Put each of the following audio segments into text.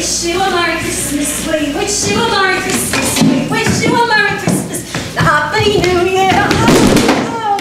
wish you a Merry Christmas. We wish you a Merry Christmas. We wish you a Merry Christmas. A Happy New Year. Oh,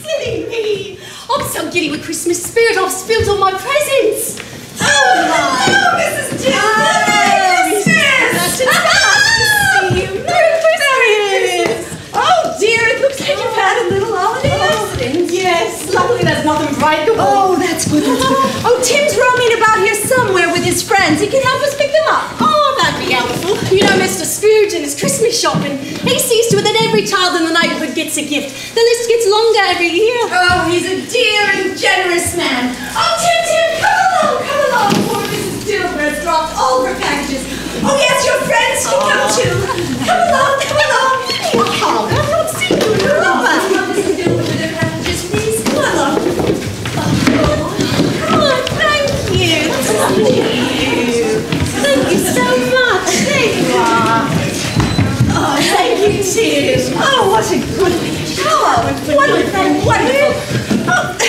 silly me. I'm so giddy with Christmas spirit, I've spilled all my presents. Oh, my. Hello, Mrs. Jill. Merry Christmas. It's nice to see you. Merry Christmas. Oh, dear, it looks like you've had a little holiday accident. Yes, luckily there's nothing frightful. Oh, that's good, that's good. Oh, Tim's roaming about here somewhere with his friends. He can help us pick them up. Oh, that'd be helpful. You know, Mr. Scrooge and his Christmas shopping, he sees to it that every child in the neighborhood gets a gift. The list gets longer every year. Oh, he's a dear and generous man. Oh, Tim, come along. Poor Mrs. Dilber has dropped all her packages. Oh, yes, your friends can come too. Come along. Oh, I've not seen you in a while. Mrs. Dilber with her packages, please. Come along. Oh, thank you. That's lovely of you. Thank you so much. There you are. Oh, thank you, Tim. Oh, what a good wonderful.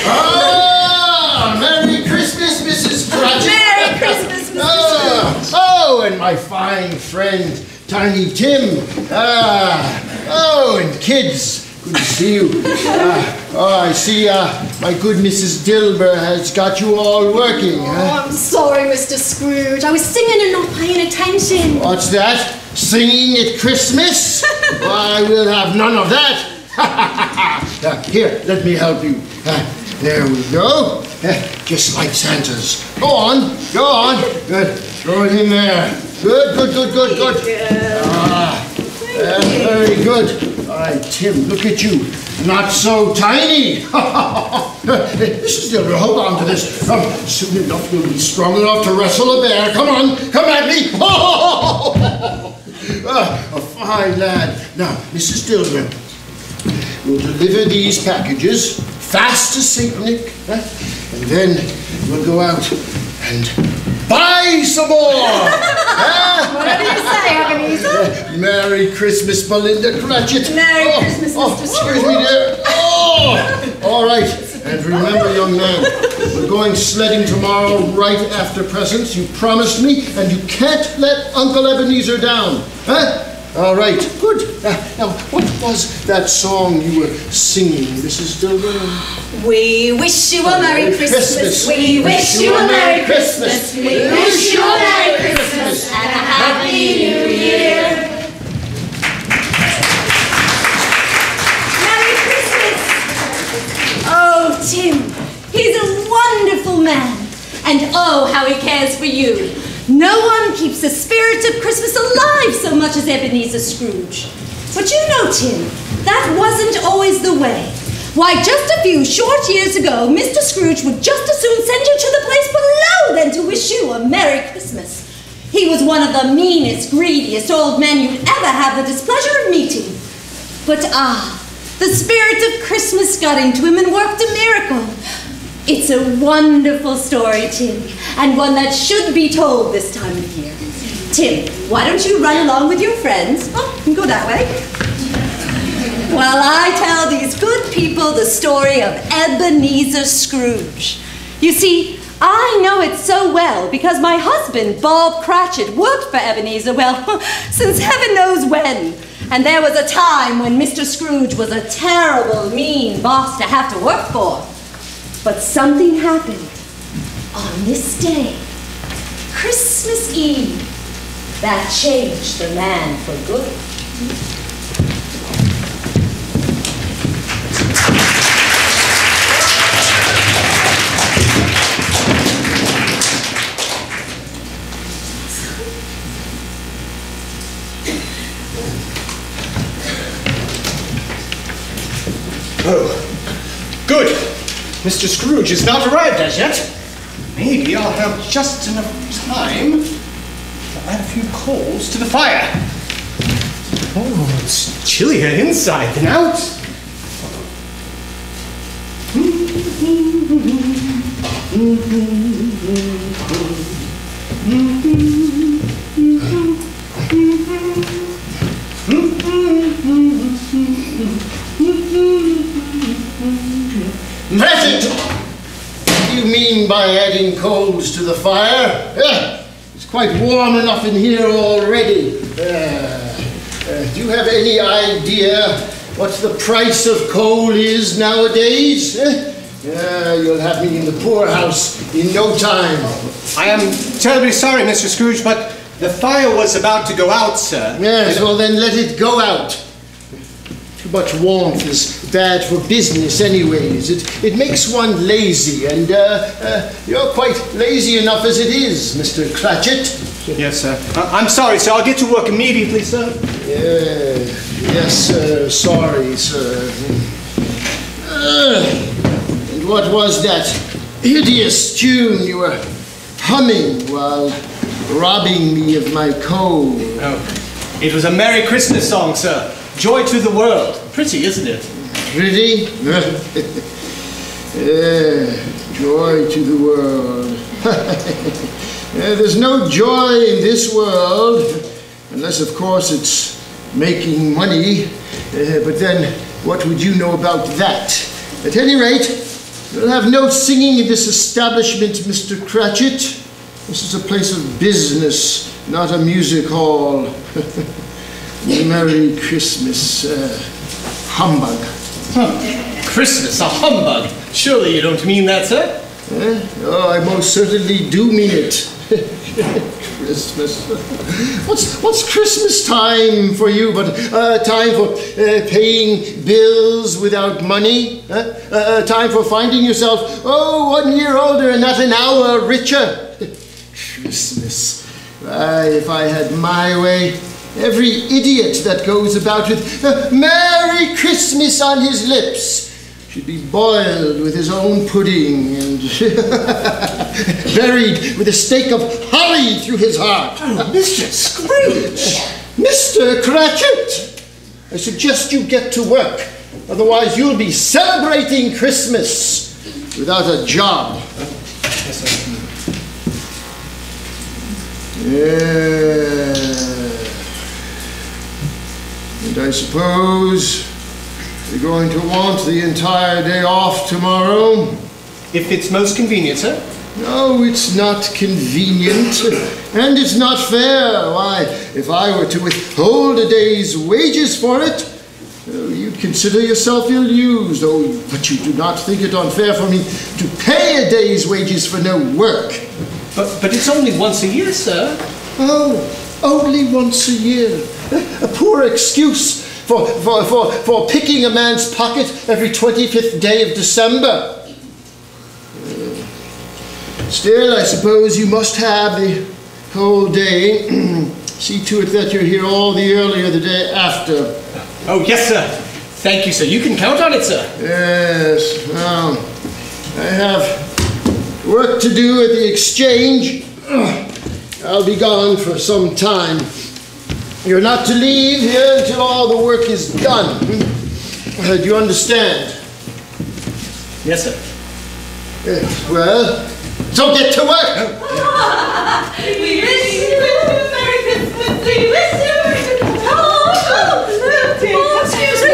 Ah, Merry Christmas, Mrs. Cratchit. Merry Christmas, Mrs. Scrooge. Oh, and my fine friend, Tiny Tim. Oh, and kids. Good to see you. I see my good Mrs. Dilber has got you all working. Oh, I'm sorry, Mr. Scrooge. I was singing and not paying attention. What's that? Singing at Christmas? I will have none of that. Here, let me help you. There we go. Just like Santa's. Go on. Good. Throw it in there. Good. Very good. All right, Tim, look at you. Not so tiny. Mrs. Dilber, hold on to this. Soon enough you'll be strong enough to wrestle a bear. Come on, come at me. A fine lad. Now, Mrs. Dilber, we'll deliver these packages fast as St. Nick, and then we'll go out and buy some more. Whatever you say, Ebenezer. Merry Christmas, Belinda Cratchit. Merry Christmas, Mr. Scrooge. Excuse me, dear. All right. And remember, young man, we're going sledding tomorrow right after presents. You promised me, and you can't let Uncle Ebenezer down. All right, good. Now, what was that song you were singing, Mrs. Dilber? We wish you a Merry Christmas. We wish you a Merry Christmas. We wish you a Merry Christmas and a Happy New Year. Merry Christmas. Oh, Tim, he's a wonderful man. And oh, how he cares for you. No one keeps the spirit of Christmas alive so much as Ebenezer Scrooge. But you know, Tim, that wasn't always the way. Why, just a few short years ago, Mr. Scrooge would just as soon send you to the place below than to wish you a Merry Christmas. He was one of the meanest, greediest old men you'd ever have the displeasure of meeting. But the spirit of Christmas got into him and worked a miracle. It's a wonderful story, Tim, and one that should be told this time of year. Tim, why don't you run along with your friends? Oh, you can go that way. While I tell these good people the story of Ebenezer Scrooge. You see, I know it so well because my husband, Bob Cratchit, worked for Ebenezer, well, since heaven knows when. And there was a time when Mr. Scrooge was a terrible, mean boss to have to work for. But something happened on this day, Christmas Eve, that changed the man for good. Oh, good. Mr. Scrooge has not arrived as yet. Maybe I'll have just enough time to add a few coals to the fire. Oh, it's chillier inside than out. Cratchit! What do you mean by adding coals to the fire? It's It's quite warm enough in here already. Do you have any idea what the price of coal is nowadays? You'll have me in the poorhouse in no time. I am terribly sorry, Mr. Scrooge, but the fire was about to go out, sir. Yes, well then let it go out. Too much warmth is bad for business anyways. It makes one lazy, and you're quite lazy enough as it is, Mr. Cratchit. Yes, sir. I'm sorry, sir. I'll get to work immediately, sir. Yes, sir. Sorry, sir. And what was that hideous tune you were humming while robbing me of my coal? Oh, it was a Merry Christmas song, sir. Joy to the world. Pretty, isn't it? Pretty? Joy to the world. There's no joy in this world, unless, of course, it's making money. But then, what would you know about that? At any rate, you'll have no singing in this establishment, Mr. Cratchit. This is a place of business, not a music hall. Merry Christmas, humbug. Christmas, a humbug. Surely you don't mean that, sir? Oh, I most certainly do mean it. Christmas. What's Christmas time for you but time for paying bills without money? Time for finding yourself, 1 year older and not an hour richer? Christmas. If I had my way, every idiot that goes about with Merry Christmas on his lips should be boiled with his own pudding and buried with a stake of holly through his heart. Oh, Mr. Scrooge! Mr. Cratchit, I suggest you get to work. Otherwise, you'll be celebrating Christmas without a job. Yes, sir. And I suppose you're going to want the entire day off tomorrow? If it's most convenient, sir. No, it's not convenient, and it's not fair. Why, if I were to withhold a day's wages for it, you'd consider yourself ill-used. Oh, but you do not think it unfair for me to pay a day's wages for no work. But it's only once a year, sir. Oh, only once a year. A poor excuse for picking a man's pocket every 25th day of December. Still, I suppose you must have the whole day. See to it that you're here all the earlier the day after. Oh, yes, sir. Thank you, sir. You can count on it, sir. Yes. Well, I have work to do at the exchange. I'll be gone for some time. You're not to leave here until all the work is done. Do you understand? Yes, sir. Well, so get to work! We wish you a Merry Christmas! We wish you a Merry Christmas! Excuse me.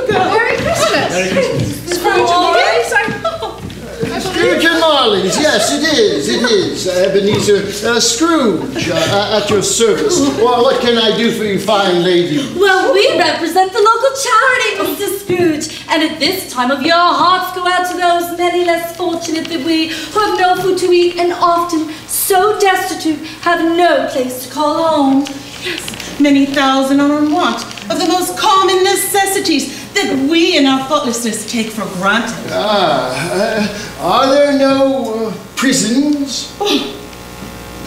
Merry Christmas. Merry Christmas. Scrooge and Marley's. Scrooge and Marley's, yes, it is. Ebenezer Scrooge, at your service. Well, what can I do for you, fine lady? Well, we represent the local charity, Mr. Scrooge, and at this time of year, our hearts go out to those many less fortunate than we, who have no food to eat and often, so destitute, have no place to call home. Yes, many thousand are in want of the most common necessities that we in our thoughtlessness take for granted. Are there no prisons?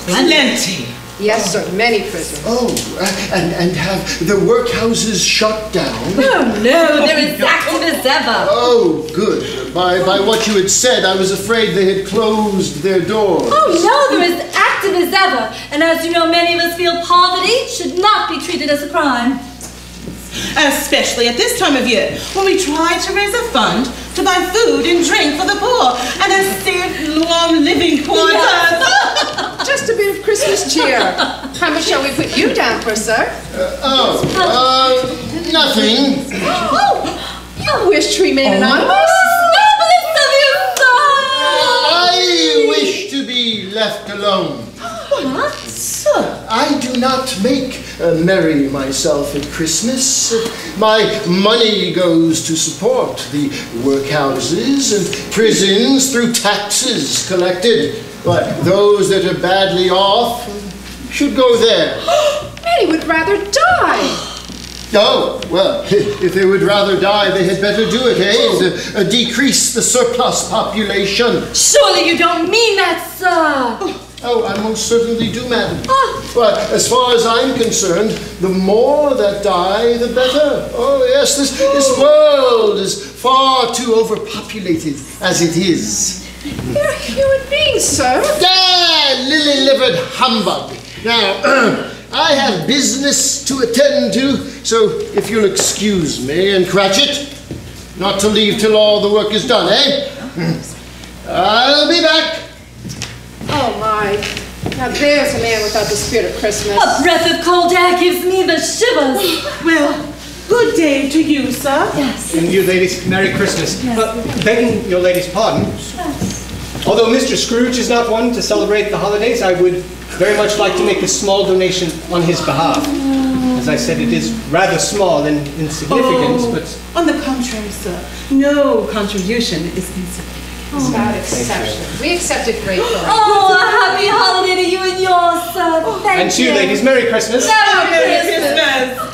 Plenty. Yes, sir, many prisons. Oh, and have the workhouses shut down? Oh, no, they're as active as ever. Oh, good. By what you had said, I was afraid they had closed their doors. Oh, no, they're as active as ever. And as you know, many of us feel poverty should not be treated as a crime. Especially at this time of year, when we try to raise a fund to buy food and drink for the poor and a safe, warm living quarters. Just a bit of Christmas cheer. How much shall we put you down for, sir? Nothing. Oh, you wish to remain anonymous? I wish to be left alone. What? Sir, I do not make merry myself at Christmas. My money goes to support the workhouses and prisons through taxes collected. But those that are badly off should go there. Many would rather die. Oh, well, if they would rather die, they had better do it, eh? And decrease the surplus population. Surely you don't mean that, sir. Oh, I most certainly do, madam. But as far as I'm concerned, the more that die, the better. Oh, yes, this world is far too overpopulated as it is. They're human beings, sir. Ah, lily-livered humbug. Now, I have business to attend to, so if you'll excuse me, and Cratchit, not to leave till all the work is done, eh? I'll be back. Oh, my. Now, there's a man without the spirit of Christmas. A breath of cold air gives me the shivers. Well, good day to you, sir. Yes. And you ladies, Merry Christmas. Begging your ladies' pardon, although Mr. Scrooge is not one to celebrate the holidays, I would very much like to make a small donation on his behalf. As I said, it is rather small and insignificant, but... On the contrary, sir, no contribution is insignificant. Without exception. We accept it gratefully. Oh, a happy holiday to you and yours, sir. Thank And to you ladies, Merry Christmas. Merry Christmas.